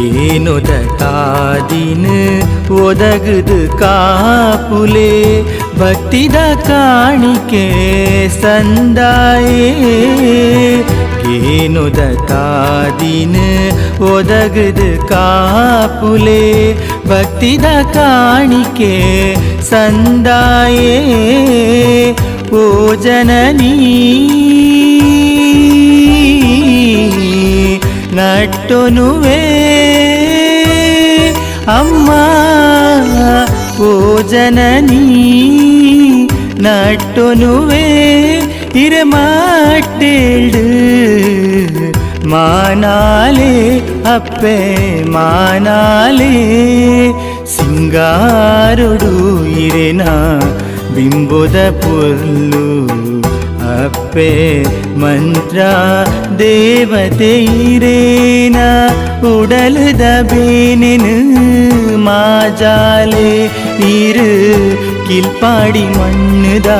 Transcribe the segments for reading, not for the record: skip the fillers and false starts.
ಕೇನುದ ತಾದಿನ ಒದಗದು ಕಾಪುಲೆ ಭಕ್ತಿದ ಕಾಣಿಕೆ ಸಂದಾಯೇ ಕೇನುದ ತಾದಿನ ಒದಗದು ಕಾಪುಲೆ ಭಕ್ತಿದ ಕಾಣಿಕೆ ಸಂದಾಯೇ ಓ ಜನನೀ ನಟ್ಟೊನುವೆ ಅಮ್ಮ ಓ ಜನನೀ ನಟ್ಟೊನುವೆ ಇರಮಾಟ್ಟೇಳು ಮಾನಾಲೆ ಅಪ್ಪೆ ಮಾನಾಲೆ ಸಿಂಗಾರುಡು ಇರೆನ ಬಿಂಬುದ ಪೊರ್ಲು ಅಪ್ಪೆ ಮಂತ್ರ ದೇವತೆ ಇರೇನ ಉಡಲದ ಬೇನೆನು ಮಾಜಾಲೆ ಇರು ಕಿಲ್ಪಾಡಿ ಮಣ್ಣದ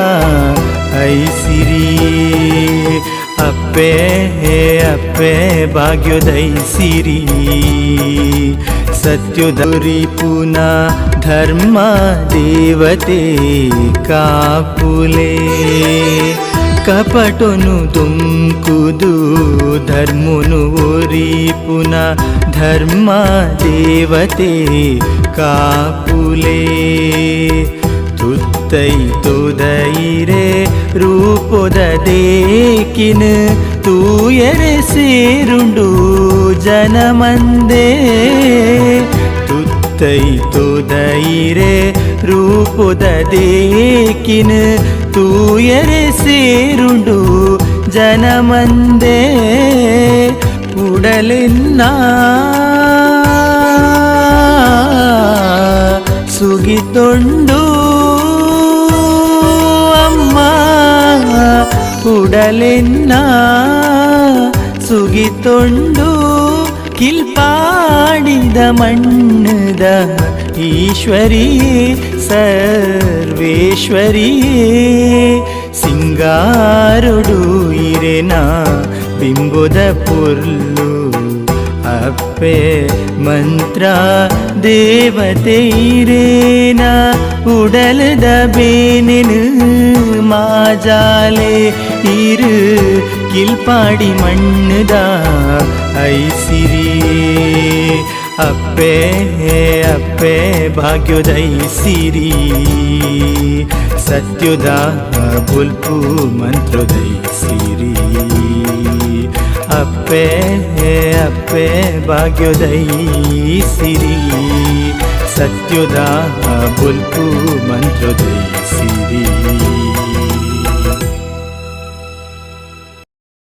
ಐಸಿರಿಯೇ ಅಪ್ಪೆ ಅಪ್ಪೆ ಭಾಗ್ಯೋದೈ ಸಿರಿ ಸತ್ಯುದರಿ ಪುನ ಧರ್ಮ ದೇವತೆ ಕಾಪುಲೆ ಕಪಟೊನು ತುಂಕುದು ಧರ್ಮನು ಒರಿ ಪುನ ಧರ್ಮ ದೇವತೆ ಕಾಪುಲೆ ತುತ್ತೈ ತೋದೈರೆ ರೂಪದ ದೇಕಿನ ತೂಯರೆ ಸೇರುಂಡು ಜನಮಂದೇ ತುತ್ತೈ ತೋದೈರೆ ರೂಪದ ದೇಕಿನ ತೂಯರೆ ಸೇರುಂಡು ಜನಮಂದೇ ಉಡಲೆನ್ನ ಸುಗಿತೊಂಡು ಅಮ್ಮ ಉಡಲೆನ್ನ ಸುಗಿತೊಂಡು ಕಿಲ್ಪಾಡಿದ ಮಣ್ಣದ ಈಶ್ವರಿಯೇ ಸರ್ವೇಶ್ವರಿಯೇ ಸಿಂಗಾರುಡು ಇರೆನ ಬಿಂಬುದ ಪೊರ್ಲು ಅಪ್ಪೆ ಮಂತ್ರ ದೇವತೆ ಇರೇನ ಉಡಲದ ಬೇನೆನು ಮಾಜಾಲೆ ಇರು ಕಿಲ್ಪಾಡಿ ಮಣ್ಣದ ಐಸಿರಿಯೇ ಅಪ್ಪೆ ಅಪ್ಪೆ ಭಾಗ್ಯೋದೈ ಸಿರಿ ಸತ್ಯುದ ಬುಲ್ಪು ಮಂತ್ರೋದೈ ಸಿರಿ ಅಪ್ಪೆ ಅಪ್ಪೆ ಭಾಗ್ಯೋದೈ ಸಿರಿ ಸತ್ಯುದ ಬುಲ್ಪು ಮಂತ್ರೋದೈ ಸಿರಿ